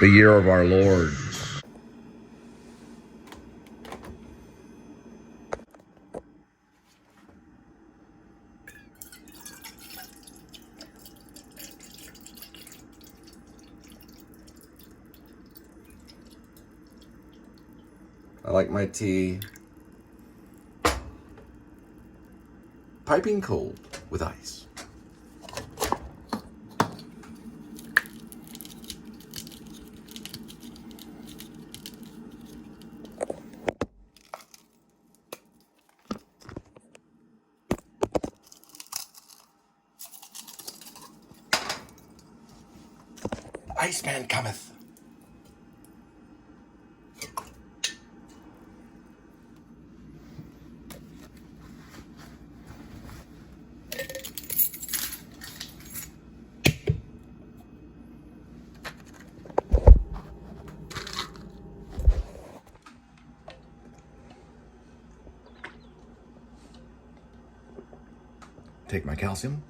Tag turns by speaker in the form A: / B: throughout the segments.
A: the year of our Lord. I like my tea piping cold with ice. Iceman cometh. Take my calcium.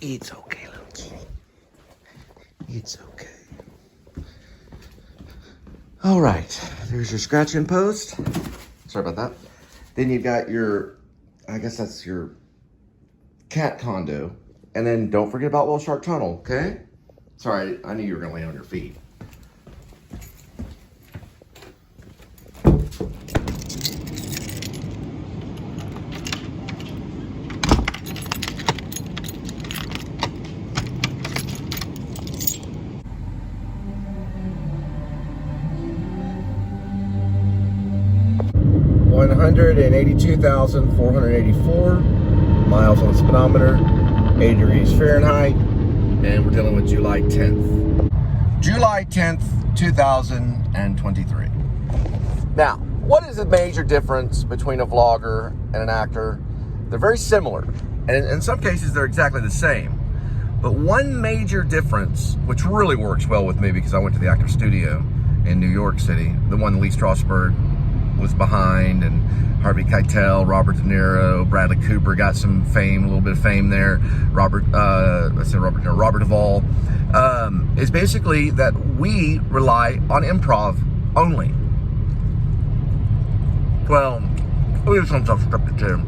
A: It's okay, little kitty. It's okay. All right, there's your scratching post. Sorry about that. Then you've got your, I guess that's your cat condo. And then don't forget about Whale Shark Tunnel, okay? Sorry, I knew you were gonna land on your feet. $182,484 miles on the speedometer, 80 degrees Fahrenheit, and we're dealing with July 10th. July 10th, 2023. Now, what is the major difference between a vlogger and an actor? They're very similar, and in some cases they're exactly the same. But one major difference, which really works well with me because I went to the actor studio in New York City, the one Lee Strasberg was behind, and Harvey Keitel, Robert De Niro, Bradley Cooper got some fame, a little bit of fame there. Robert Duvall, is basically that we rely on improv only. Well, we have some stuff scripted too.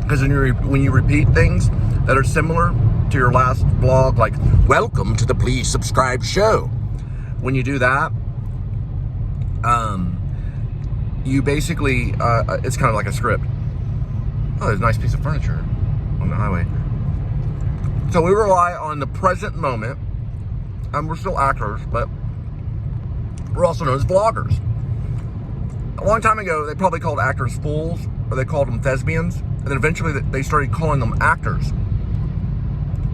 A: Because when you repeat things that are similar to your last vlog, like, welcome to the Please Subscribe show. When you do that, you basically, it's kind of like a script. Oh, there's a nice piece of furniture on the highway. So we rely on the present moment, and we're still actors, but we're also known as vloggers. A long time ago, they probably called actors fools, or they called them thespians, and then eventually they started calling them actors.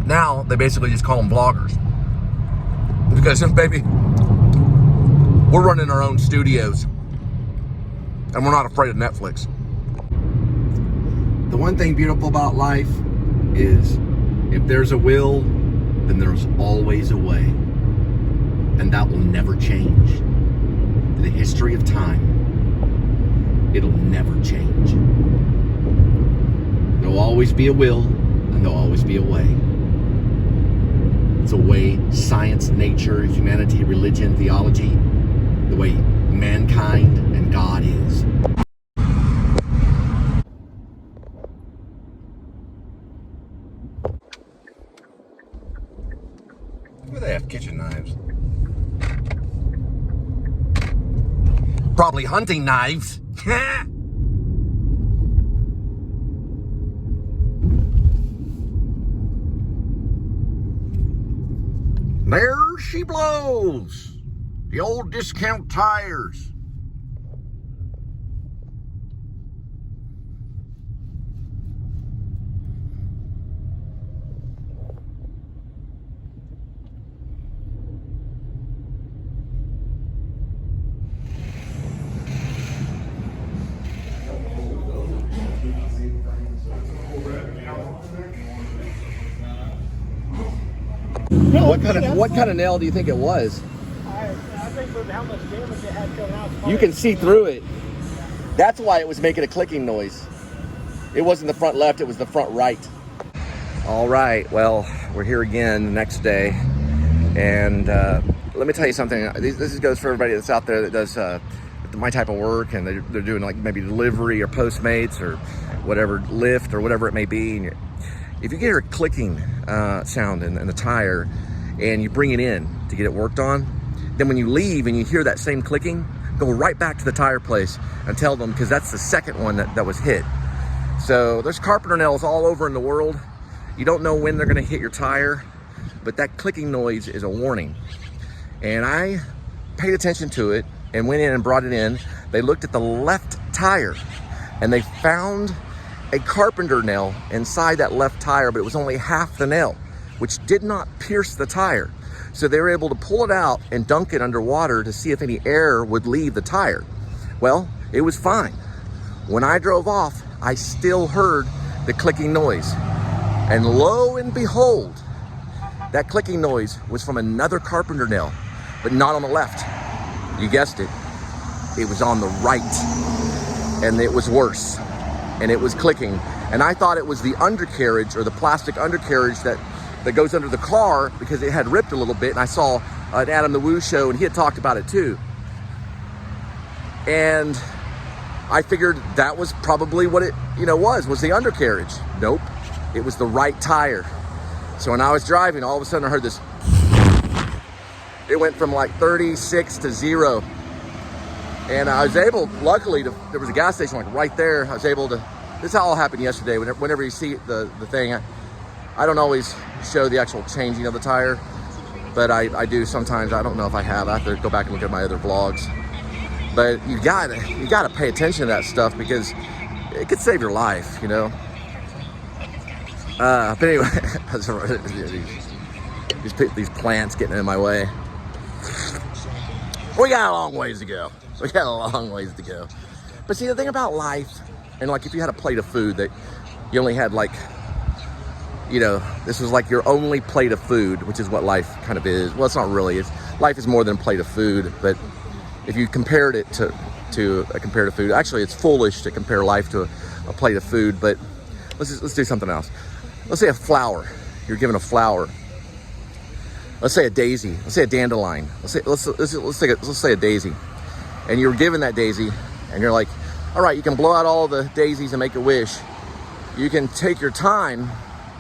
A: Now, they basically just call them vloggers. Because, baby, we're running our own studios, and we're not afraid of Netflix. The one thing beautiful about life is if there's a will, then there's always a way. And that will never change. In the history of time, it'll never change. There'll always be a will, and there'll always be a way. It's a way science, nature, humanity, religion, theology, the way mankind and God is. Where they have kitchen knives? Probably hunting knives. There she blows. The old discount tires. What kind of nail do you think it was?
B: I think with how much damage it had coming out.
A: You can see through it. That's why it was making a clicking noise. It wasn't the front left, it was the front right. All right, well, we're here again the next day. And let me tell you something. This goes for everybody that's out there that does my type of work, and they're doing like maybe delivery or Postmates or whatever, Lyft or whatever it may be. And if you hear a clicking sound in the tire and you bring it in to get it worked on, then when you leave and you hear that same clicking, go right back to the tire place and tell them, because that's the second one that was hit. So there's carpenter nails all over in the world. You don't know when they're gonna hit your tire, but that clicking noise is a warning. And I paid attention to it and went in and brought it in. They looked at the left tire and they found a carpenter nail inside that left tire, but it was only half the nail, which did not pierce the tire. So they were able to pull it out and dunk it under water to see if any air would leave the tire. Well, it was fine. When I drove off, I still heard the clicking noise. And lo and behold, that clicking noise was from another carpenter nail, but not on the left. You guessed it. It was on the right. And it was worse. And it was clicking. And I thought it was the undercarriage, or the plastic undercarriage that goes under the car, because it had ripped a little bit. And I saw an A.D.W.C show and he had talked about it too. And I figured that was probably what it was the undercarriage. Nope. It was the right tire. So when I was driving, all of a sudden I heard this. It went from like 36 to 0. And I was able, luckily, there was a gas station like right there. I was able to, this all happened yesterday. Whenever you see the thing, I don't always show the actual changing of the tire, but I do sometimes. I don't know if I have. I have to go back and look at my other vlogs. But you gotta pay attention to that stuff, because it could save your life, But anyway, these plants getting in my way. We got a long ways to go. But see, the thing about life, and like if you had a plate of food that you only had this was like your only plate of food, which is what life kind of is. Well, it's not really. Life is more than a plate of food, but if you compared it to a comparative food, actually it's foolish to compare life to a plate of food, but let's do something else. Let's say a flower. You're given a flower. Let's say a daisy. Let's say a dandelion. Let's say a daisy. And you're given that daisy, and you're like, all right, you can blow out all the daisies and make a wish. You can take your time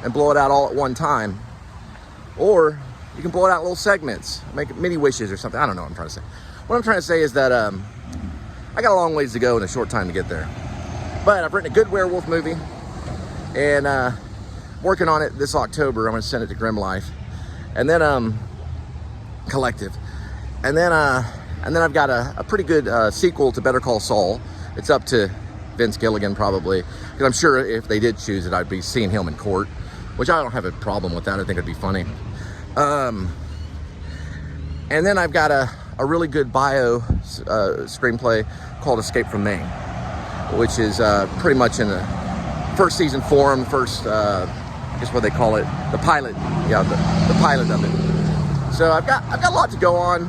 A: and blow it out all at one time, or you can blow it out in little segments, make mini wishes or something. I don't know what I'm trying to say. What I'm trying to say is that I got a long ways to go and a short time to get there. But I've written a good werewolf movie, and working on it this October. I'm going to send it to Grim Life, and then Collective, and then I've got a pretty good sequel to Better Call Saul. It's up to Vince Gilligan probably, because I'm sure if they did choose it, I'd be seeing him in court, which I don't have a problem with that. I think it'd be funny. And then I've got a really good bio screenplay called Escape from Maine, which is pretty much in the first season form, I guess what they call it, the pilot. Yeah, the pilot of it. So I've got a lot to go on.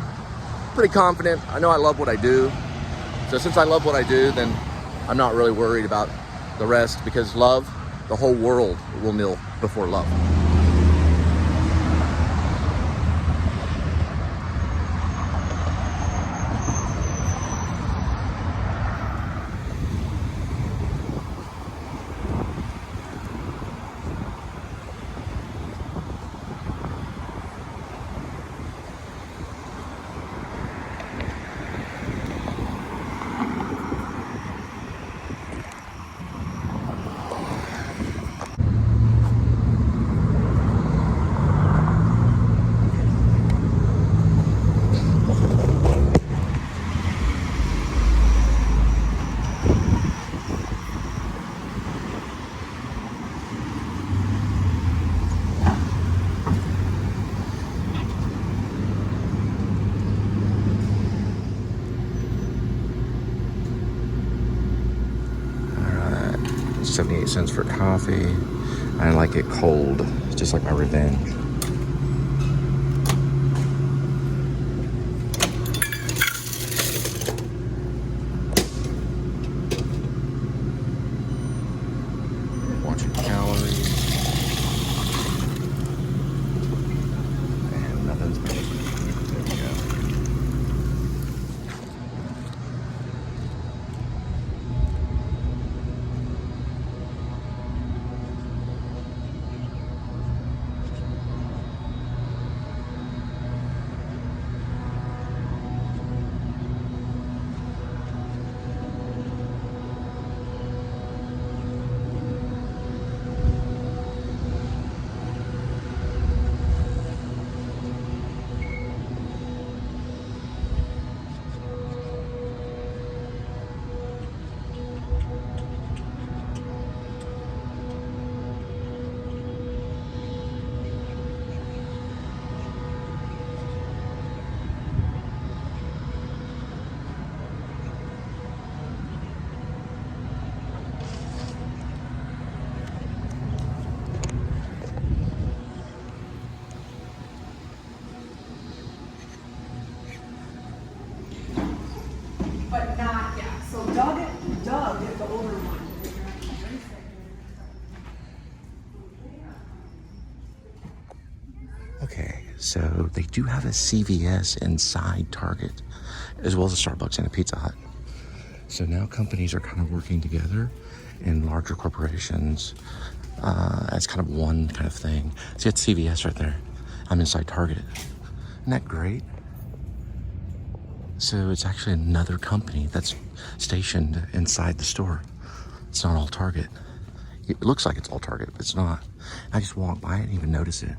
A: Pretty confident. I know I love what I do. So since I love what I do, then I'm not really worried about the rest, because love, the whole world will kneel before love. $0.78 for coffee. I like it cold, just like my revenge. So they do have a CVS inside Target, as well as a Starbucks and a Pizza Hut. So now companies are kind of working together in larger corporations as kind of one kind of thing. See, it's CVS right there. I'm inside Target. Isn't that great? So it's actually another company that's stationed inside the store. It's not all Target. It looks like it's all Target, but it's not. I just walked by, I didn't even notice it.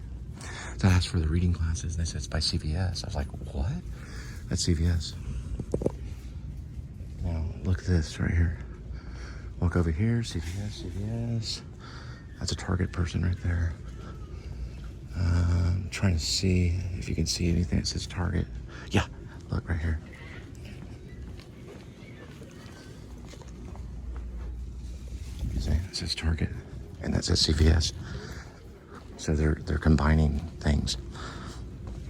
A: So I asked for the reading glasses, and they said it's by CVS. I was like, what? That's CVS. Now, look at this right here. Walk over here, CVS. That's a Target person right there. Trying to see if you can see anything that says Target. Yeah, look right here. You see, it says Target, and that says CVS. So they're combining things.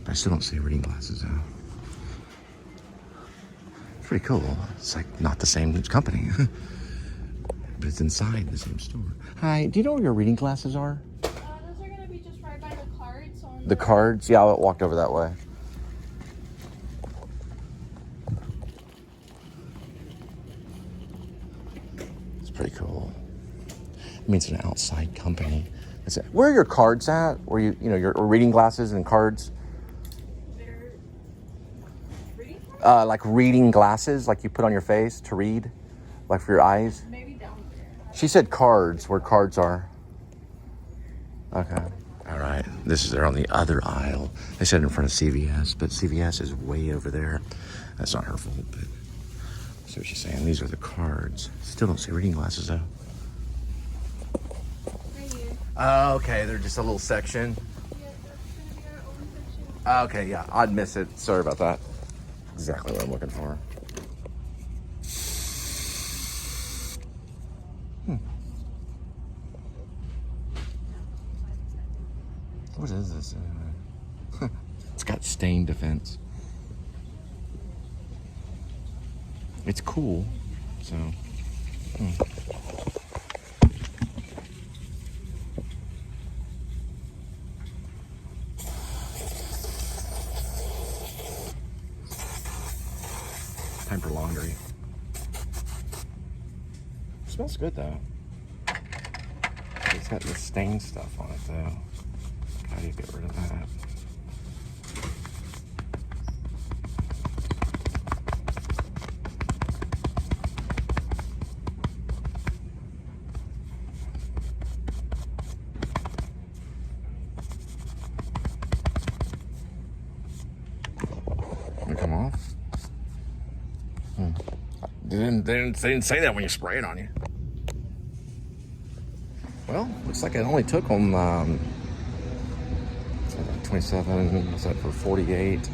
A: I still don't see reading glasses though. It's pretty cool. It's like not the same company, but it's inside the same store. Hi, do you know where your reading glasses are?
C: Those are gonna be just right by the cards.
A: The cards? Yeah, I walked over that way. It's pretty cool. It means an outside company. Where are your cards at? Where you know, your reading glasses and cards?
C: They're reading cards?
A: Like reading glasses, like you put on your face to read, like for your eyes.
C: Maybe down there.
A: She said cards, where cards are. Okay. All right. They're on the other aisle. They said in front of CVS, but CVS is way over there. That's not her fault, but see what she's saying. These are the cards. Still don't see reading glasses though.
C: Right here.
A: Oh, okay. They're just a little section.
C: Yeah, that's gonna be our own section.
A: Okay, yeah. I'd miss it. Sorry about that. Exactly what I'm looking for. What is this? It's got stain defense. It's cool, so. Time for laundry. It smells good though. It's got the stain stuff on it though. How do you get rid of that? Did it come off? They didn't say that when you spray it on you. Well, looks like it only took them 27, what's that for 48?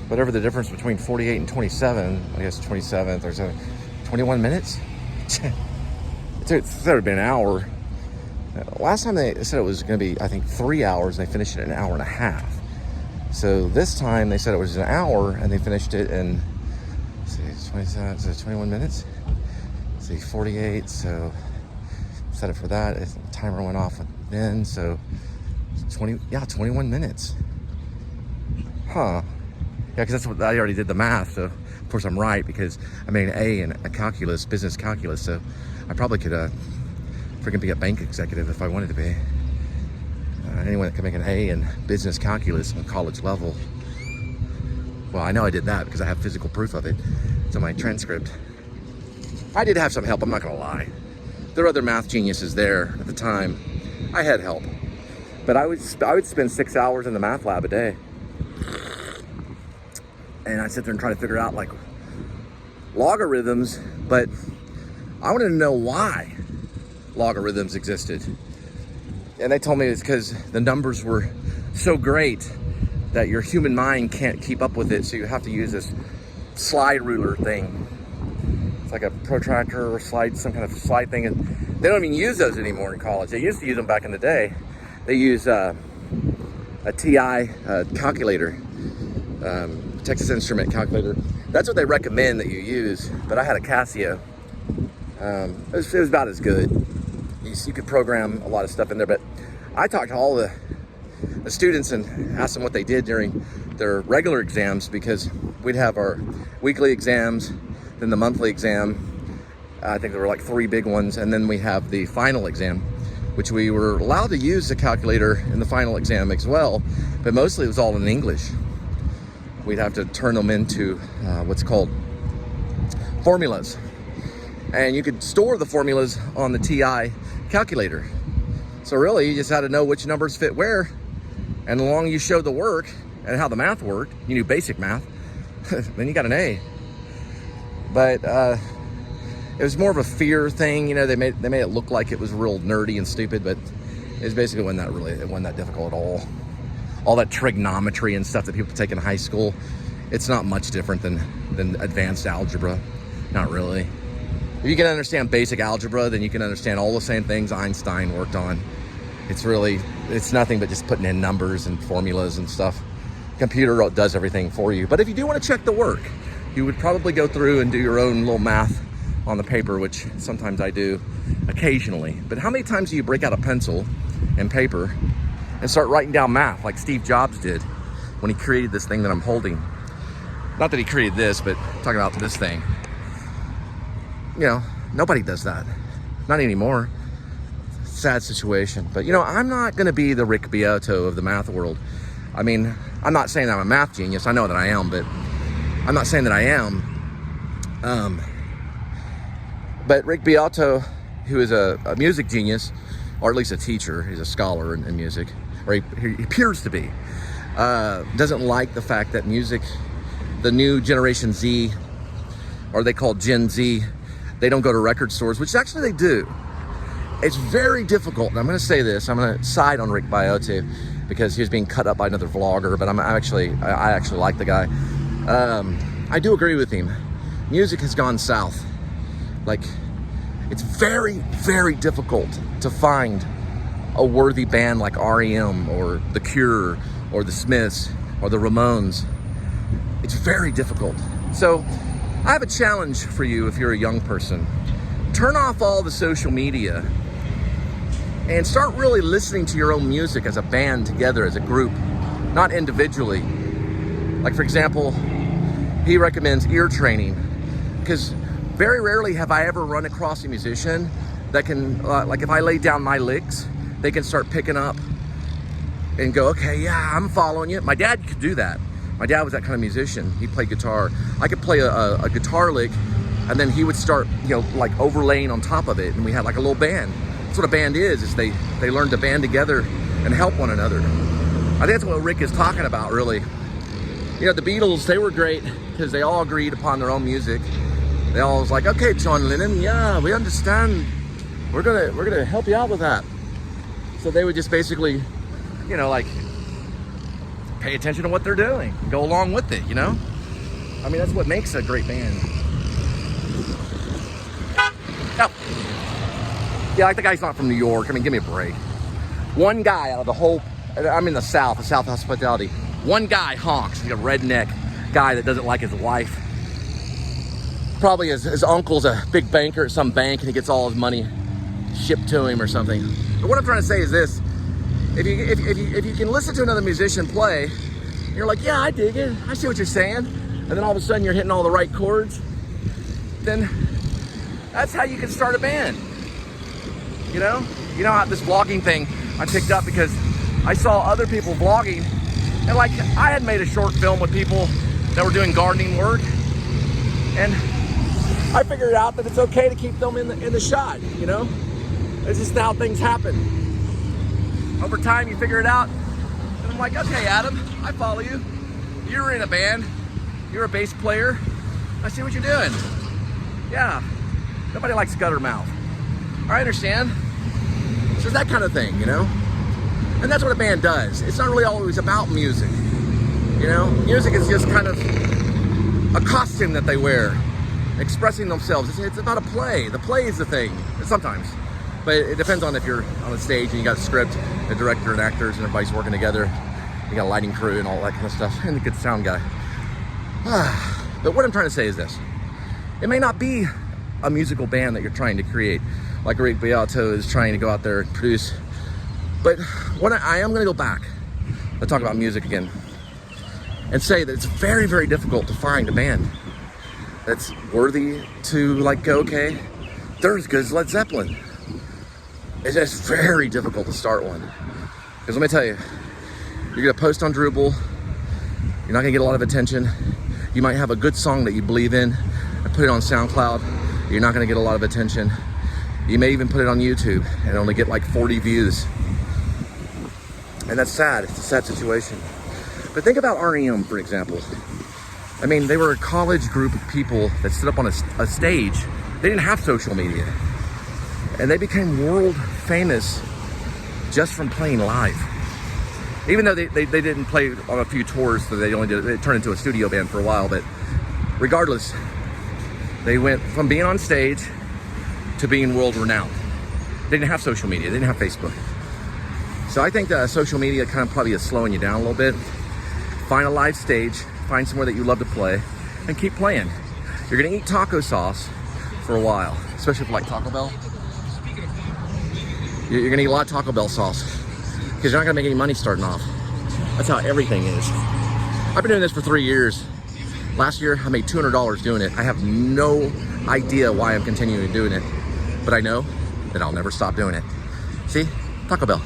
A: Whatever the difference between 48 and 27, I guess 27, there's 21 minutes? It said it would be an hour. Last time they said it was going to be, I think, 3 hours, and they finished it in an hour and a half. So this time they said it was an hour, and they finished it in, let's see, 27, so 21 minutes? Let's see, 48, so set it for that. The timer went off then, so 21 minutes. Huh. Yeah, because that's what I already did the math, so of course I'm right because I made an A in a calculus, business calculus, so I probably could freaking be a bank executive if I wanted to be. Anyone that can make an A in business calculus on college level. Well, I know I did that because I have physical proof of it. It's on my transcript. I did have some help, I'm not gonna lie. There were other math geniuses there at the time. I had help. But I would spend 6 hours in the math lab a day. And I'd sit there and try to figure out like logarithms, but I wanted to know why logarithms existed. And they told me it's because the numbers were so great that your human mind can't keep up with it, so you have to use this slide ruler thing. It's like a protractor or slide, some kind of slide thing. And they don't even use those anymore in college. They used to use them back in the day. They use a TI calculator, Texas Instrument calculator. That's what they recommend that you use, but I had a Casio. It was about as good. You could program a lot of stuff in there, but I talked to all the the students and asked them what they did during their regular exams, because we'd have our weekly exams, then the monthly exam. I think there were like 3 big ones, and then we have the final exam, which we were allowed to use the calculator in the final exam as well, but mostly it was all in English. We'd have to turn them into what's called formulas, and you could store the formulas on the TI calculator. So really, you just had to know which numbers fit where, and the longer you showed the work and how the math worked, you knew basic math, then you got an A. But it was more of a fear thing, you know. They made it look like it was real nerdy and stupid, but it basically wasn't that difficult at all. All that trigonometry and stuff that people take in high school, it's not much different than advanced algebra. Not really. If you can understand basic algebra, then you can understand all the same things Einstein worked on. It's nothing but just putting in numbers and formulas and stuff. Computer does everything for you. But if you do want to check the work, you would probably go through and do your own little math on the paper, which sometimes I do occasionally. But how many times do you break out a pencil and paper and start writing down math like Steve Jobs did when he created this thing that I'm holding? Not that he created this, but talking about this thing. You know, nobody does that. Not anymore. Sad situation. But you know, I'm not going to be the Rick Beato of the math world. I mean, I'm not saying I'm a math genius. I know that I am, but I'm not saying that I am. But Rick Beato, who is a music genius, or at least a teacher, he's a scholar in music, or he appears to be, doesn't like the fact that music, the new generation Z, or they call Gen Z, they don't go to record stores, which actually they do. It's very difficult, and I'm going to say this, I'm going to side on Rick Beato because he was being cut up by another vlogger, but I actually like the guy. I do agree with him. Music has gone south. Like, it's very, very difficult to find a worthy band like REM or The Cure or The Smiths or The Ramones. It's very difficult. So I have a challenge for you if you're a young person. Turn off all the social media and start really listening to your own music as a band together, as a group, not individually. Like, for example, he recommends ear training, because very rarely have I ever run across a musician that can, like if I lay down my licks, they can start picking up and go, okay, yeah, I'm following you. My dad could do that. My dad was that kind of musician. He played guitar. I could play a guitar lick, and then he would start, you know, like overlaying on top of it, and we had like a little band. That's what a band is they learn to band together and help one another. I think that's what Rick is talking about, really. You know, the Beatles, they were great because they all agreed upon their own music. They all was like, okay, John Lennon, yeah, we understand. We're gonna help you out with that. So they would just basically, you know, like, pay attention to what they're doing, go along with it, you know? I mean, that's what makes a great band. Oh. Yeah, like the guy's not from New York. I mean, give me a break. One guy out of the whole, I'm in the South hospitality. One guy honks, like a redneck guy that doesn't like his wife. Probably his uncle's a big banker at some bank and he gets all his money shipped to him or something. But what I'm trying to say is this. If you can listen to another musician play, you're like, yeah, I dig it. I see what you're saying. And then all of a sudden you're hitting all the right chords. Then that's how you can start a band. You know how this vlogging thing I picked up because I saw other people vlogging, and like I had made a short film with people that were doing gardening work, and I figured out that it's okay to keep them in the shot. You know, it's just how things happen. Over time, you figure it out, and I'm like, okay, Adam, I follow you. You're in a band. You're a bass player. I see what you're doing. Yeah, nobody likes gutter mouth. I understand. So it's that kind of thing, you know? And that's what a band does. It's not really always about music, you know? Music is just kind of a costume that they wear, expressing themselves. It's about a play. The play is the thing, sometimes. But it depends on if you're on the stage and you got a script, a director and actors, and everybody's working together. You got a lighting crew and all that kind of stuff, and a good sound guy. But what I'm trying to say is this. It may not be a musical band that you're trying to create, like Rick Beato is trying to go out there and produce. But what I am going to go back. let's talk about music again, and say that it's very, very difficult to find a band that's worthy to like go, okay, they're as good as Led Zeppelin. It's just very difficult to start one. Because let me tell you, you're gonna post on Drooble, you're not gonna get a lot of attention. You might have a good song that you believe in and put it on SoundCloud. You're not gonna get a lot of attention. You may even put it on YouTube and only get like 40 views. And that's sad, it's a sad situation. But think about REM, for example. I mean, they were a college group of people that stood up on a stage. They didn't have social media. And they became world famous just from playing live. Even though they didn't play on a few tours, so they turned into a studio band for a while, but regardless, they went from being on stage to being world renowned. They didn't have social media, they didn't have Facebook. So I think that social media kind of probably is slowing you down a little bit. Find a live stage, find somewhere that you love to play, and keep playing. You're gonna eat taco sauce for a while, especially if you like Taco Bell. You're gonna eat a lot of Taco Bell sauce because you're not gonna make any money starting off. That's how everything is. I've been doing this for 3 years. Last year, I made $200 doing it. I have no idea why I'm continuing doing it, but I know that I'll never stop doing it. See, Taco Bell.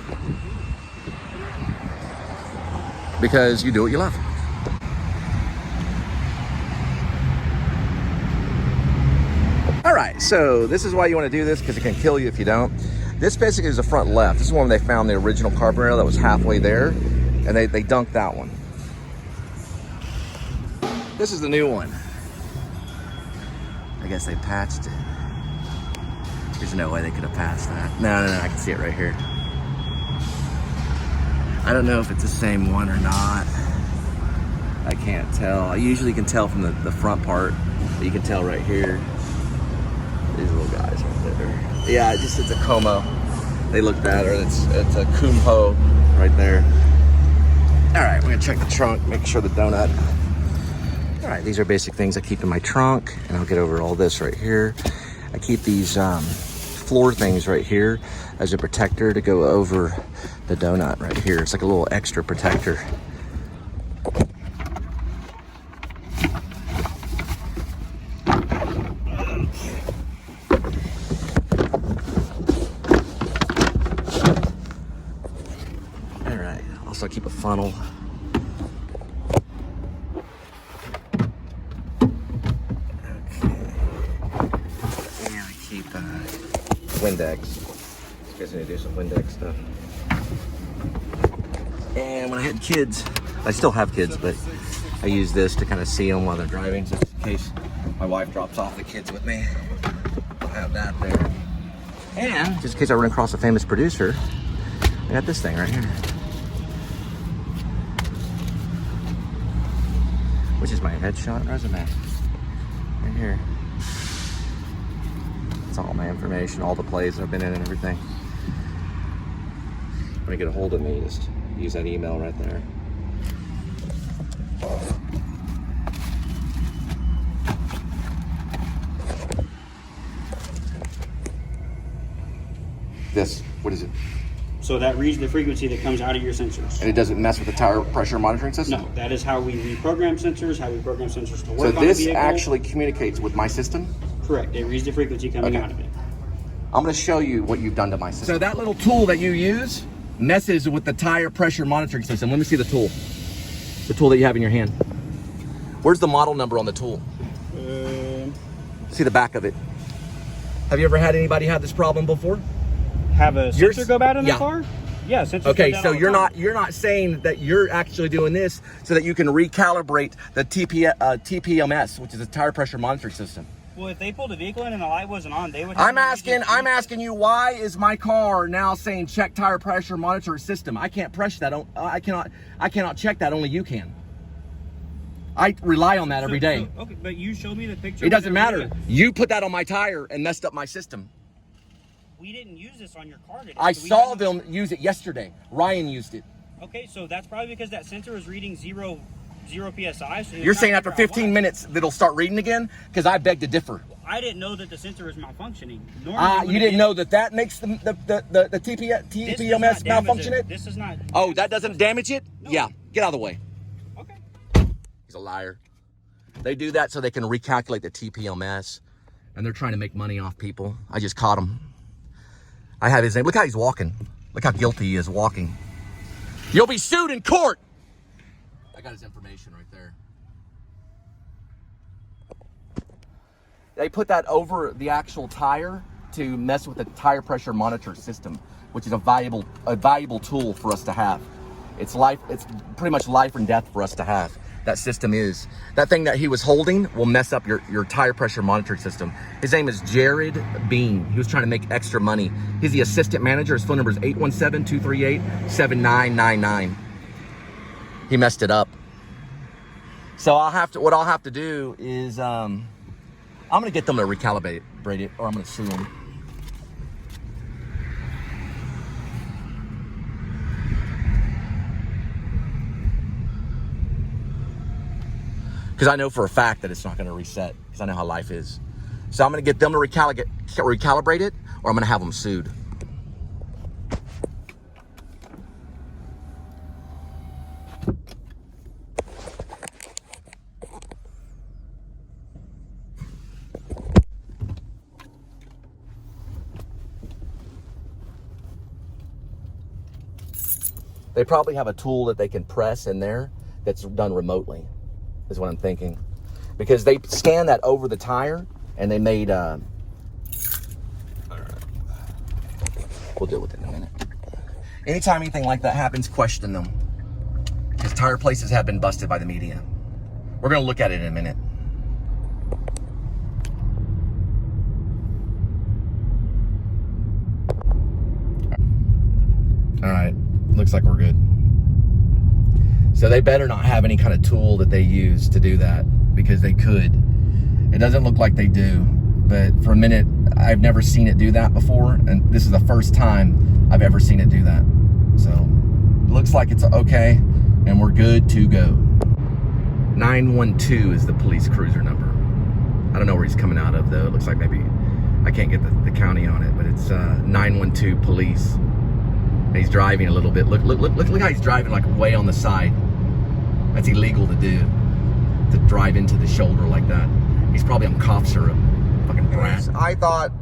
A: Because you do what you love. All right, so this is why you want to do this, because it can kill you if you don't. This basically is the front left. This is one where they found the original carburetor that was halfway there, and they dunked that one. This is the new one. I guess they patched it. There's no way they could have patched that. No, I can see it right here. I don't know if it's the same one or not. I can't tell. I usually can tell from the front part, but you can tell right here. These little guys right there. Yeah, it's a Como. They look better. It's a Kumho right there. All right, we're gonna check the trunk, make sure the donut. All right, these are basic things I keep in my trunk, and I'll get over all this right here. I keep these floor things right here as a protector to go over the donut right here. It's like a little extra protector. All right, also keep a funnel. Windex. You guys need to do some Windex stuff. And when I had kids, I still have kids, but I use this to kind of see them while they're driving, just in case my wife drops off the kids with me. I'll have that there. And just in case I run across a famous producer, I got this thing right here, which is my headshot resume right here. It's all my information, all the plays I've been in and everything. When you get a hold of me, just use that email right there. This, what is it?
B: So that reads the frequency that comes out of your sensors.
A: And it doesn't mess with the tire pressure monitoring system?
B: No, that is how we reprogram sensors, how we program sensors to work
A: so
B: on the
A: this
B: vehicle.
A: actually communicates with my system?
B: Correct, it reads the frequency coming out of it.
A: I'm gonna show you what you've done to my system. So that little tool that you use messes with the tire pressure monitoring system. Let me see the tool. The tool that you have in your hand. Where's the model number on the tool? See the back of it. Have you ever had anybody have this problem before?
B: Have a sensor go bad in the car? Yeah, sensors
A: okay,
B: go
A: so
B: down
A: you're not saying that you're actually doing this so that you can recalibrate the TPMS, which is a tire pressure monitoring system.
B: Well, if they pulled a vehicle in and the light wasn't on, they would.
A: I'm asking you, why is my car now saying check tire pressure monitor system? I can't press that. I cannot check that. Only you can. I rely on that every day.
B: Okay, but you showed me the picture.
A: It doesn't matter. You put that on my tire and messed up my system.
B: We didn't use this on your car today.
A: I saw them use it yesterday. Ryan used it.
B: Okay, so that's probably because that sensor is reading zero PSI. So
A: you're saying after 15 minutes it'll start reading again? Because I beg to differ.
B: I didn't know that the sensor was malfunctioning. Normally,
A: you didn't know that makes the TPMS malfunctioning?
B: This is not.
A: Oh, that doesn't damage it?
B: No.
A: Yeah, get out of the way.
B: Okay.
A: He's a liar. They do that so they can recalculate the TPMS, and they're trying to make money off people. I just caught him. I have his name. Look how he's walking. Look how guilty he is walking. You'll be sued in court. I got his information right there. They put that over the actual tire to mess with the tire pressure monitor system, which is a valuable tool for us to have. It's pretty much life and death for us to have. That system is. That thing that he was holding will mess up your tire pressure monitoring system. His name is Jared Bean. He was trying to make extra money. He's the assistant manager. His phone number is 817-238-7999. He messed it up. So what I'll have to do is, I'm gonna get them to recalibrate it, or I'm gonna sue them. Because I know for a fact that it's not gonna reset, because I know how life is. So I'm gonna get them to recalibrate it, or I'm gonna have them sued. They probably have a tool that they can press in there that's done remotely, is what I'm thinking. Because they scanned that over the tire, and they made, we'll deal with it in a minute. Anytime anything like that happens, question them. Because tire places have been busted by the media. We're gonna look at it in a minute. All right. Looks like we're good. So they better not have any kind of tool that they use to do that, because they could. It doesn't look like they do, but for a minute, I've never seen it do that before, and this is the first time I've ever seen it do that. So looks like it's okay, and we're good to go. 912 is the police cruiser number. I don't know where he's coming out of though. It looks like maybe, I can't get the county on it, but it's 912 police. And he's driving a little bit. Look how he's driving, like way on the side. That's illegal to do. To drive into the shoulder like that. He's probably on cough syrup. Fucking brat. I thought,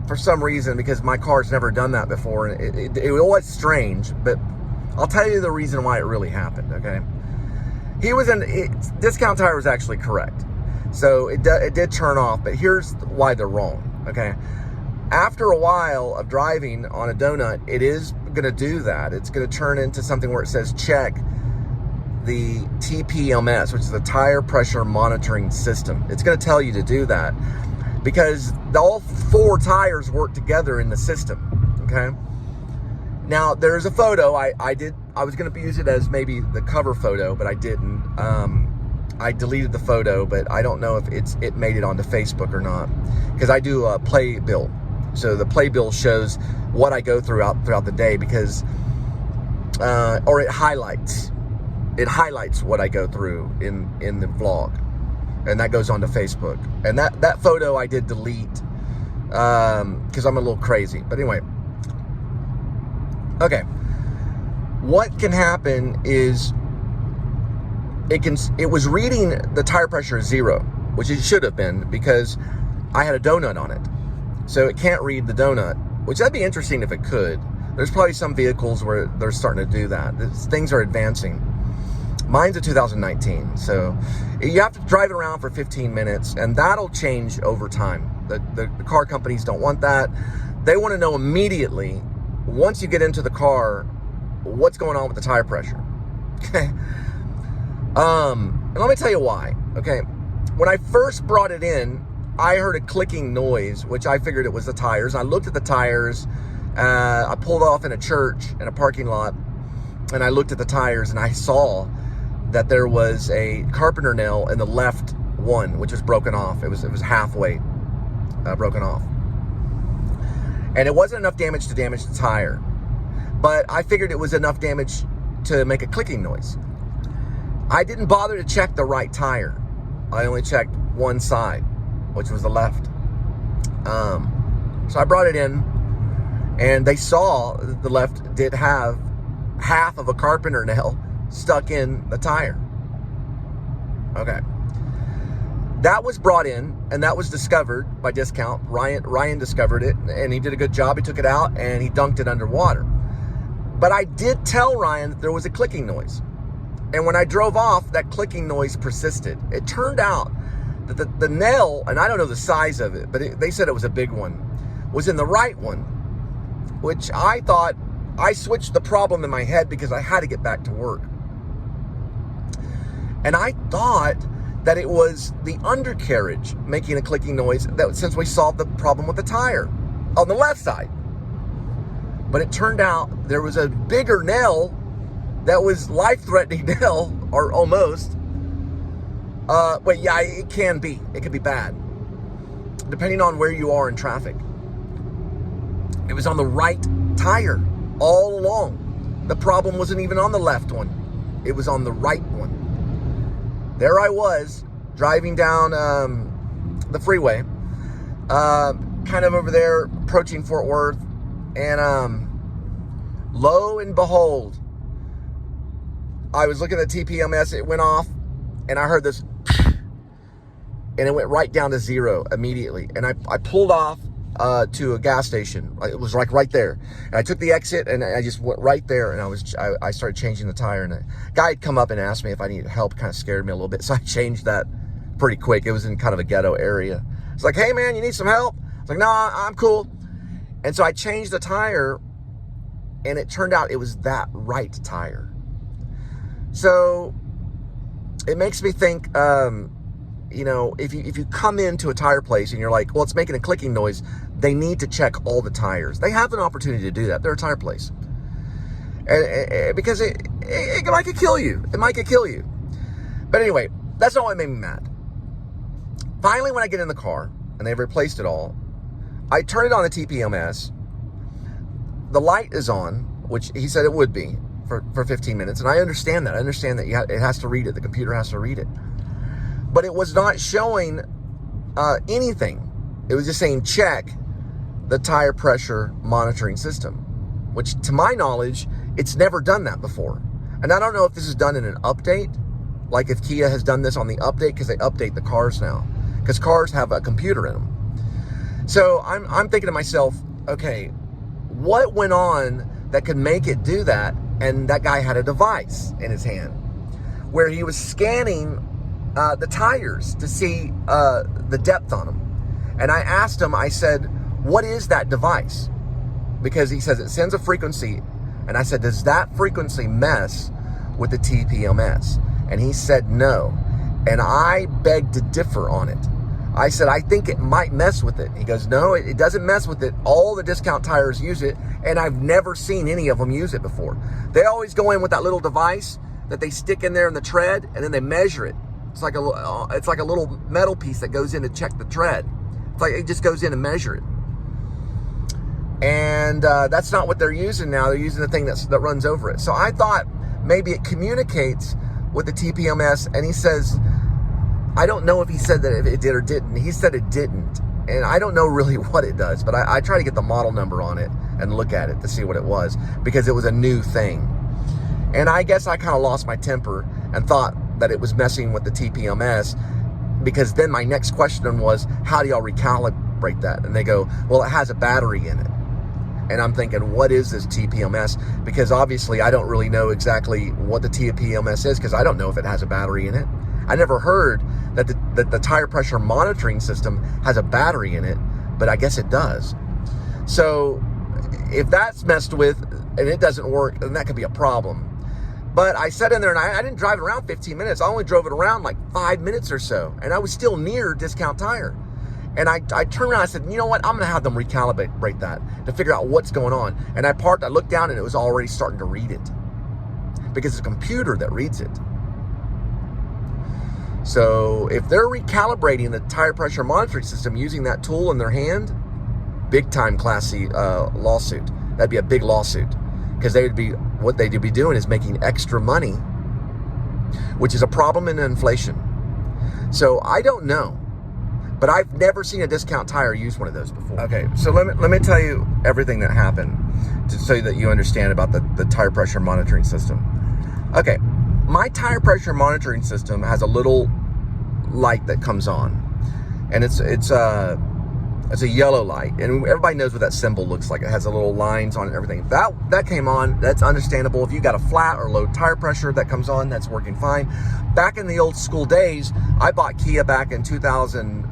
A: for some reason, because my car's never done that before, and it was strange, but I'll tell you the reason why it really happened, okay? Discount Tire was actually correct. So it did turn off, but here's why they're wrong, okay? After a while of driving on a donut, it is going to do that. It's going to turn into something where it says check the TPMS, which is the tire pressure monitoring system. It's going to tell you to do that because all four tires work together in the system, okay? Now, there's a photo. I was going to use it as maybe the cover photo, but I didn't. I deleted the photo, but I don't know if it made it onto Facebook or not, because I do a playbill. So the playbill shows what I go throughout the day, because, or it highlights what I go through in the vlog, and that goes onto Facebook. And that photo I did delete, because I'm a little crazy. But anyway, okay. What can happen is it was reading the tire pressure as 0, which it should have been, because I had a donut on it. So it can't read the donut, which that'd be interesting if it could. There's probably some vehicles where they're starting to do that. Things are advancing. Mine's a 2019, so you have to drive it around for 15 minutes, and that'll change over time. The car companies don't want that. They want to know immediately, once you get into the car, what's going on with the tire pressure. Okay. And let me tell you why. Okay. When I first brought it in, I heard a clicking noise, which I figured it was the tires. I looked at the tires. I pulled off in a church in a parking lot, and I looked at the tires, and I saw that there was a carpenter nail in the left one, which was broken off. It was halfway broken off, and it wasn't enough damage to damage the tire, but I figured it was enough damage to make a clicking noise. I didn't bother to check the right tire. I only checked one side. which was the left. So I brought it in, and they saw the left did have half of a carpenter nail stuck in the tire. Okay. That was brought in, and that was discovered by Discount. Ryan discovered it, and he did a good job. He took it out, and he dunked it underwater. But I did tell Ryan that there was a clicking noise. And when I drove off, that clicking noise persisted. It turned out that the nail, and I don't know the size of it, but they said it was a big one, was in the right one, which I thought, I switched the problem in my head because I had to get back to work. And I thought that it was the undercarriage making a clicking noise, that since we solved the problem with the tire on the left side. But it turned out there was a bigger nail that was life-threatening nail, or almost. But yeah, it can be. It could be bad, depending on where you are in traffic. It was on the right tire all along. The problem wasn't even on the left one. It was on the right one. There I was, driving down the freeway, kind of over there, approaching Fort Worth, and lo and behold, I was looking at the TPMS, it went off, and I heard this, and it went right down to zero immediately. And I pulled off to a gas station. It was like right there. And I took the exit, and I just went right there, and I started changing the tire. And a guy had come up and asked me if I needed help. Kind of scared me a little bit, so I changed that pretty quick. It was in kind of a ghetto area. It's like, hey man, you need some help? I was like, no, I'm cool. And so I changed the tire, and it turned out it was that right tire. So it makes me think, you know, if you come into a tire place and you're like, well, it's making a clicking noise, they need to check all the tires. They have an opportunity to do that. They're a tire place. And because it might could kill you. It might could kill you. But anyway, that's not what made me mad. Finally, when I get in the car and they've replaced it all, I turn it on the TPMS. The light is on, which he said it would be for 15 minutes. And I understand that. I understand that it has to read it. The computer has to read it. But it was not showing anything. It was just saying, check the tire pressure monitoring system, which to my knowledge, it's never done that before. And I don't know if this is done in an update, like if Kia has done this on the update, because they update the cars now, because cars have a computer in them. So I'm thinking to myself, okay, what went on that could make it do that? And that guy had a device in his hand where he was scanning the tires to see the depth on them. And I asked him, I said, what is that device? Because he says it sends a frequency. And I said, does that frequency mess with the TPMS? And he said no. And I begged to differ on it. I said, I think it might mess with it. He goes, no, it doesn't mess with it. All the Discount tires use it, and I've never seen any of them use it before. They always go in with that little device that they stick in there in the tread, and then they measure it. It's like a little metal piece that goes in to check the tread. It's like it just goes in to measure it. And that's not what they're using now. They're using the thing that runs over it. So I thought maybe it communicates with the TPMS, and he says, I don't know if he said that it did or didn't. He said it didn't. And I don't know really what it does, but I try to get the model number on it and look at it to see what it was, because it was a new thing. And I guess I kind of lost my temper and thought that it was messing with the TPMS, because then my next question was, how do y'all recalibrate that? And they go, well, it has a battery in it. And I'm thinking, what is this TPMS? Because obviously I don't really know exactly what the TPMS is, because I don't know if it has a battery in it. I never heard that the tire pressure monitoring system has a battery in it, but I guess it does. So if that's messed with and it doesn't work, then that could be a problem. But I sat in there and I didn't drive it around 15 minutes. I only drove it around like 5 minutes or so. And I was still near Discount Tire. And I turned around and I said, you know what? I'm going to have them recalibrate that to figure out what's going on. And I parked, I looked down, and it was already starting to read it, because it's a computer that reads it. So if they're recalibrating the tire pressure monitoring system using that tool in their hand, big time Class C lawsuit. That'd be a big lawsuit, because what they'd be doing is making extra money, which is a problem in inflation. So I don't know, But I've never seen a discount tire use one of those before. Okay, so let me tell you everything that happened so that you understand about the tire pressure monitoring system. Okay, my tire pressure monitoring system has a little light that comes on, and it's a yellow light, and everybody knows what that symbol looks like. It has a little lines on it and everything. That came on. That's understandable. If you got a flat or low tire pressure, that comes on. That's working fine. Back in the old school days, I bought Kia back in 2000.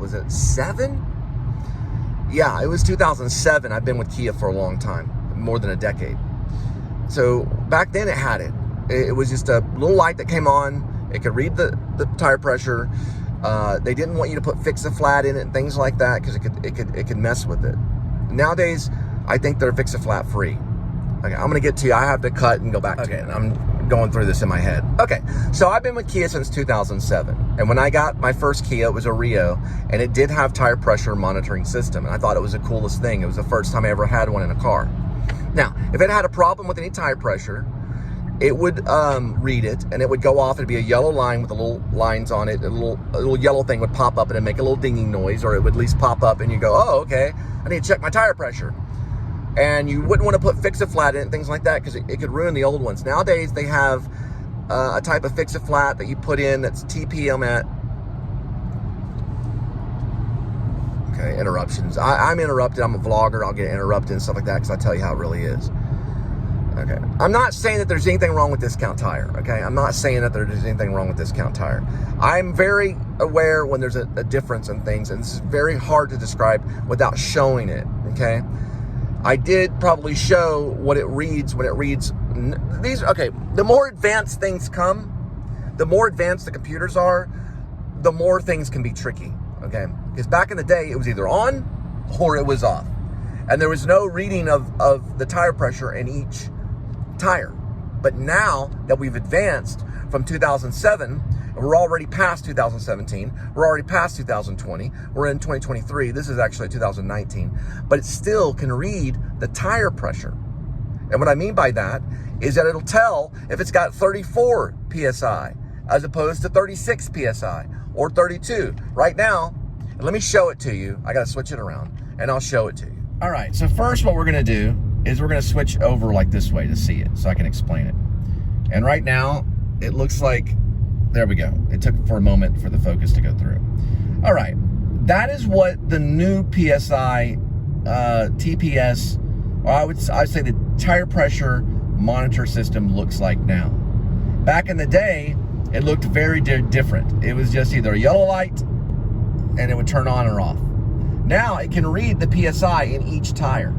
A: Was it 7? Yeah, it was 2007. I've been with Kia for a long time, more than a decade. So back then it had it. It was just a little light that came on. It could read the tire pressure. They didn't want you to put fix-a-flat in it and things like that because it could mess with it. Nowadays, I think they're fix-a-flat free. Okay, I'm gonna get to you. I have to cut and go back to it. I'm going through this in my head. Okay, so I've been with Kia since 2007. And when I got my first Kia, it was a Rio, and it did have tire pressure monitoring system. And I thought it was the coolest thing. It was the first time I ever had one in a car. Now, if it had a problem with any tire pressure, it would read it, and it would go off. It'd be a yellow line with the little lines on it. A little yellow thing would pop up and it'd make a little dinging noise, or it would at least pop up and you go, oh, okay, I need to check my tire pressure. And you wouldn't want to put fix-a-flat in it and things like that because it could ruin the old ones. Nowadays, they have a type of fix-a-flat that you put in that's TPMS. Okay, interruptions. I'm interrupted. I'm a vlogger. I'll get interrupted and stuff like that because I tell you how it really is. Okay, I'm not saying that there's anything wrong with Discount Tire, okay? I'm not saying that there's anything wrong with Discount Tire. I'm very aware when there's a difference in things, and this is very hard to describe without showing it, okay? I did probably show what it reads when it reads these. Okay, the more advanced things come, the more advanced the computers are, the more things can be tricky, okay? Because back in the day, it was either on or it was off. And there was no reading of the tire pressure in each tire. But now that we've advanced from 2007, we're already past 2017, we're already past 2020, we're in 2023, this is actually 2019, but it still can read the tire pressure. And what I mean by that is that it'll tell if it's got 34 PSI as opposed to 36 PSI or 32. Right now, and let me show it to you. I gotta switch it around and I'll show it to you. All right, so first what we're gonna do is we're gonna switch over like this way to see it so I can explain it. And right now, it looks like, there we go. It took for a moment for the focus to go through. All right, that is what the new PSI TPS, or I'd say the tire pressure monitor system looks like now. Back in the day, it looked very different. It was just either a yellow light and it would turn on or off. Now it can read the PSI in each tire.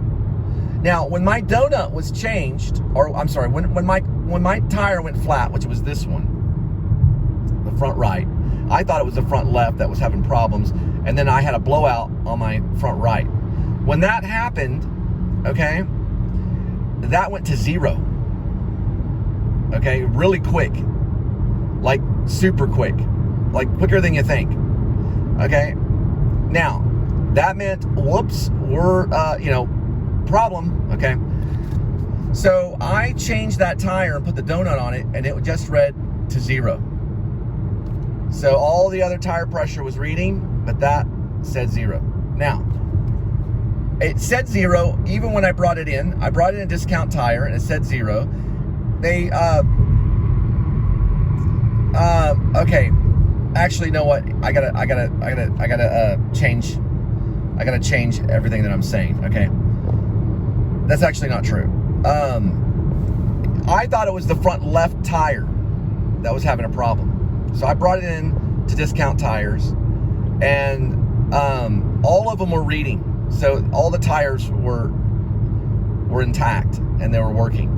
A: Now, when my donut was changed, or I'm sorry, when my tire went flat, which was this one, the front right, I thought it was the front left that was having problems, and then I had a blowout on my front right. When that happened, okay, that went to 0. Okay, really quick, like super quick, like quicker than you think. Okay, now that meant, whoops, we're problem. Okay, so I changed that tire and put the donut on it, and it just read to 0. So all the other tire pressure was reading, but that said 0. Now, it said 0 even when I brought it in. I brought in a Discount Tire and it said 0. They okay, actually, you know what? I gotta change everything that I'm saying. Okay, that's actually not true. I thought it was the front left tire that was having a problem. So I brought it in to Discount Tires, and all of them were reading. So all the tires were intact and they were working.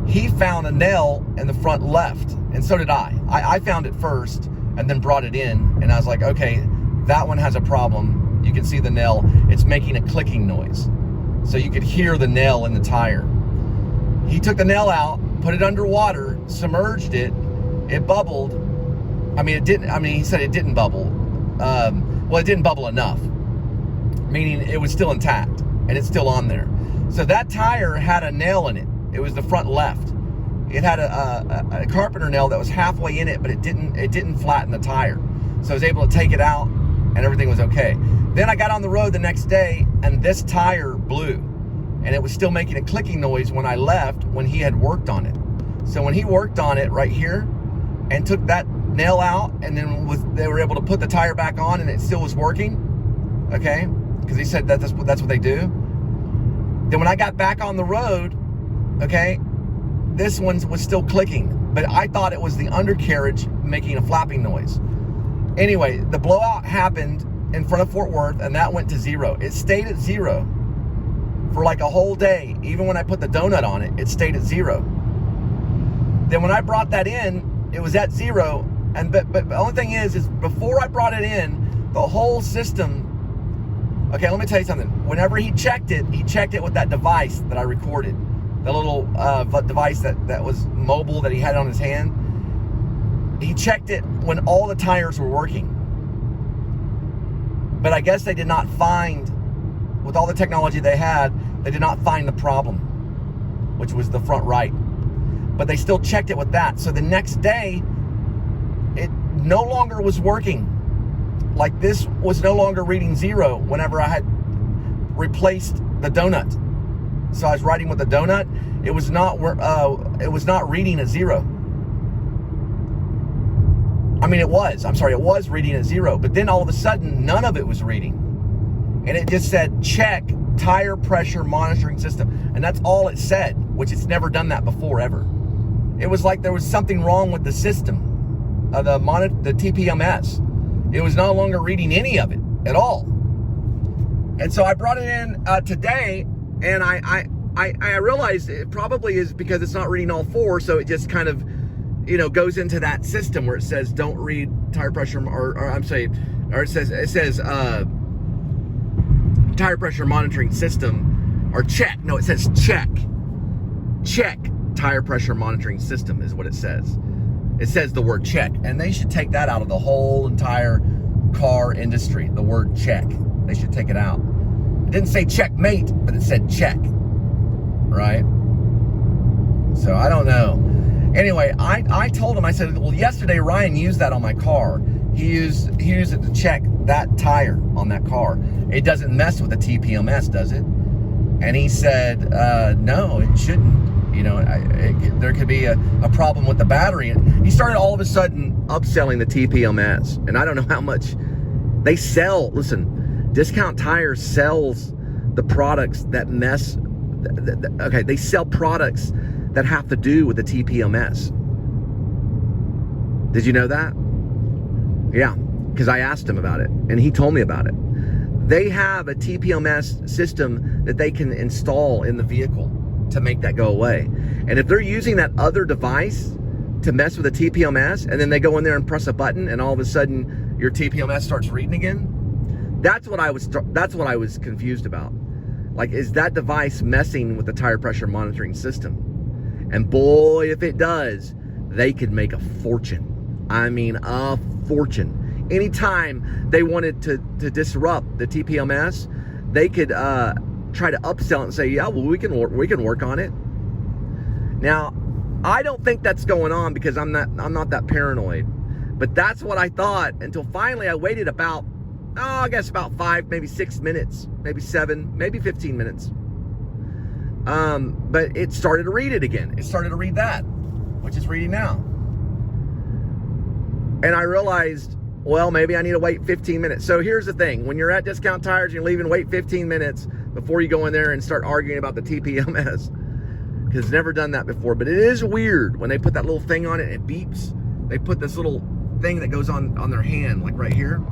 A: He found a nail in the front left, and so did I. I found it first and then brought it in, and I was like, okay, that one has a problem. You can see the nail. It's making a clicking noise. So you could hear the nail in the tire. He took the nail out, put it underwater, submerged it, it bubbled. He said it didn't bubble. Well, it didn't bubble enough, meaning it was still intact and it's still on there. So that tire had a nail in it. It was the front left. It had a carpenter nail that was halfway in it, but it didn't flatten the tire. So I was able to take it out, and everything was okay. Then I got on the road the next day, and this tire blew, and it was still making a clicking noise when I left, when he had worked on it. So when he worked on it right here and took that nail out, and then they were able to put the tire back on, and it still was working, okay, because he said that's what they do. Then when I got back on the road, okay, this one was still clicking, but I thought it was the undercarriage making a flapping noise. Anyway, the blowout happened in front of Fort Worth, and that went to 0. It stayed at 0 for like a whole day. Even when I put the donut on it, it stayed at 0. Then when I brought that in, it was at 0. And but the only thing is before I brought it in, the whole system. Okay, let me tell you something. Whenever he checked it with that device that I recorded, the little device that was mobile that he had on his hand. He checked it when all the tires were working. But I guess they did not find, with all the technology they had, they did not find the problem, which was the front right. But they still checked it with that. So the next day, it no longer was working. Like, this was no longer reading 0 whenever I had replaced the donut. So I was riding with the donut. It was not reading a 0. I mean, it was reading a 0, but then all of a sudden, none of it was reading. And it just said, check tire pressure monitoring system. And that's all it said, which it's never done that before, ever. It was like there was something wrong with the system, the TPMS. It was no longer reading any of it at all. And so I brought it in today, and I realized it probably is because it's not reading all 4, so it just kind of, goes into that system where it says don't read tire pressure, it says tire pressure monitoring system, or check. No, it says check tire pressure monitoring system is what it says. It says the word check, and they should take that out of the whole entire car industry. The word check, they should take it out. It didn't say checkmate, but it said check, right? So I don't know. Anyway, I told him, I said, well, yesterday Ryan used that on my car. He used it to check that tire on that car. It doesn't mess with the TPMS, does it? And he said, no, it shouldn't. There could be a problem with the battery. And he started all of a sudden upselling the TPMS. And I don't know how much they sell. Listen, Discount Tires sells the products that mess. Okay, they sell products that have to do with the TPMS. Did you know that? Yeah, because I asked him about it, and he told me about it. They have a TPMS system that they can install in the vehicle to make that go away. And if they're using that other device to mess with the TPMS, and then they go in there and press a button, and all of a sudden your TPMS starts reading again, that's what I was confused about. Like, is that device messing with the tire pressure monitoring system? And boy, if it does, they could make a fortune. I mean, a fortune. Anytime they wanted to disrupt the TPMS, they could try to upsell it and say, yeah, well, we can work on it. Now, I don't think that's going on because I'm not that paranoid. But that's what I thought until finally I waited about 5, maybe 6 minutes, maybe 7, maybe 15 minutes. But it started to read it again. It started to read that, which is reading now. And I realized, well, maybe I need to wait 15 minutes. So here's the thing. When you're at Discount Tires, you're leaving, wait 15 minutes before you go in there and start arguing about the TPMS. Because it's never done that before. But it is weird when they put that little thing on it and it beeps. They put this little thing that goes on their hand, like right here.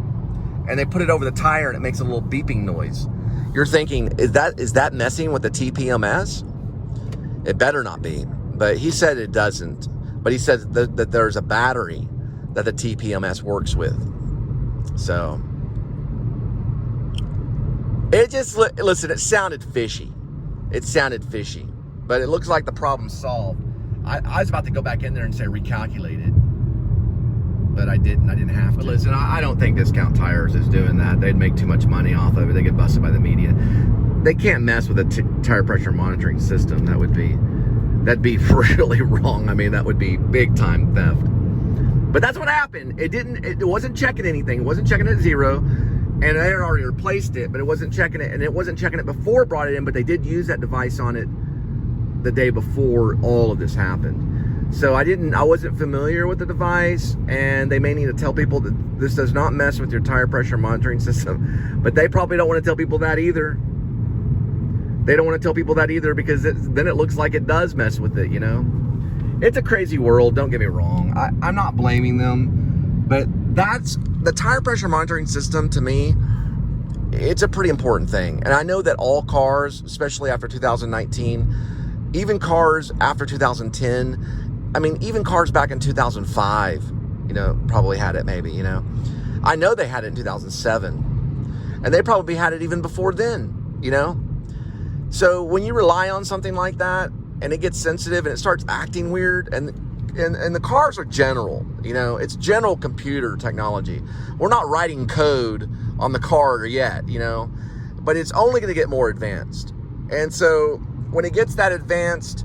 A: And they put it over the tire and it makes a little beeping noise. You're thinking, is that messing with the TPMS? It better not be. But he said it doesn't. But he said that there's a battery that the TPMS works with. So it just, listen, it sounded fishy. It sounded fishy. But it looks like the problem's solved. I was about to go back in there and say recalculate it. But I didn't have to. But listen, I don't think Discount Tires is doing that. They'd make too much money off of it. They get busted by the media. They can't mess with a tire pressure monitoring system. That'd be really wrong. I mean, that would be big time theft. But that's what happened. It wasn't checking anything. It wasn't checking at 0. And they had already replaced it, but it wasn't checking it, and it wasn't checking it before it brought it in, but they did use that device on it the day before all of this happened. So I wasn't familiar with the device, and they may need to tell people that this does not mess with your tire pressure monitoring system, but they probably don't want to tell people that either. They don't want to tell people that either, because then it looks like it does mess with it, you know? It's a crazy world, don't get me wrong. I'm not blaming them, but that's the tire pressure monitoring system. To me, it's a pretty important thing. And I know that all cars, especially after 2019, even cars after 2010, I mean, even cars back in 2005, you know, probably had it maybe, you know. I know they had it in 2007, and they probably had it even before then, you know. So when you rely on something like that and it gets sensitive and it starts acting weird, and the cars are general, you know, it's general computer technology. We're not writing code on the car yet, you know, but it's only going to get more advanced. And so when it gets that advanced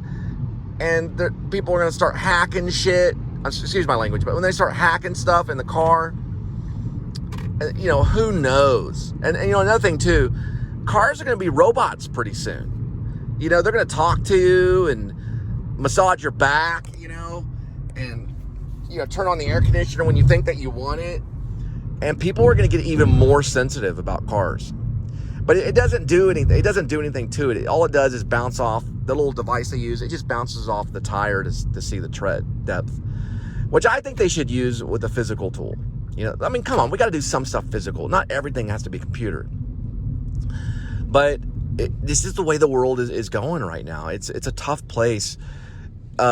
A: and people are going to start hacking shit, excuse my language, but when they start hacking stuff in the car, you know, who knows? And you know, another thing too, cars are going to be robots pretty soon. You know, they're going to talk to you and massage your back, you know, and, you know, turn on the air conditioner when you think that you want it. And people are going to get even more sensitive about cars. But it doesn't do anything. It doesn't do anything to it. All it does is bounce off the little device they use. It just bounces off the tire to see the tread depth, which I think they should use with a physical tool. You know, I mean, come on, we got to do some stuff physical. Not everything has to be computer. But this is the way the world is going right now. It's a tough place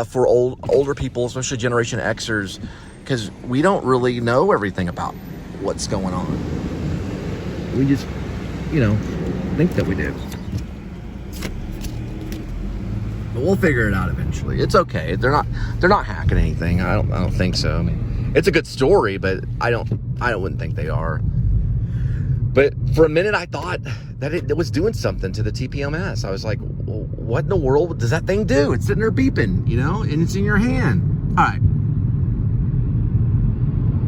A: for older people, especially Generation Xers, because we don't really know everything about what's going on. We just, you know, think that we do. But we'll figure it out eventually. It's okay. They're not hacking anything. I don't think so. I mean, it's a good story, but I wouldn't think they are. But for a minute, I thought that it was doing something to the TPMS. I was like, well, what in the world does that thing do? It's sitting there beeping, you know, and it's in your hand. All right.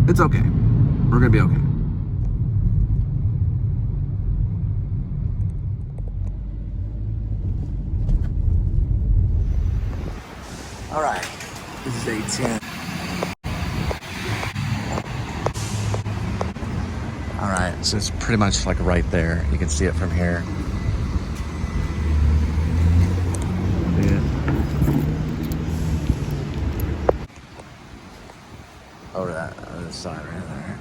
A: It's okay. We're going to be okay. All right. This is day 10. All right, so it's pretty much like right there. You can see it from here. Yeah. Over that other side right there.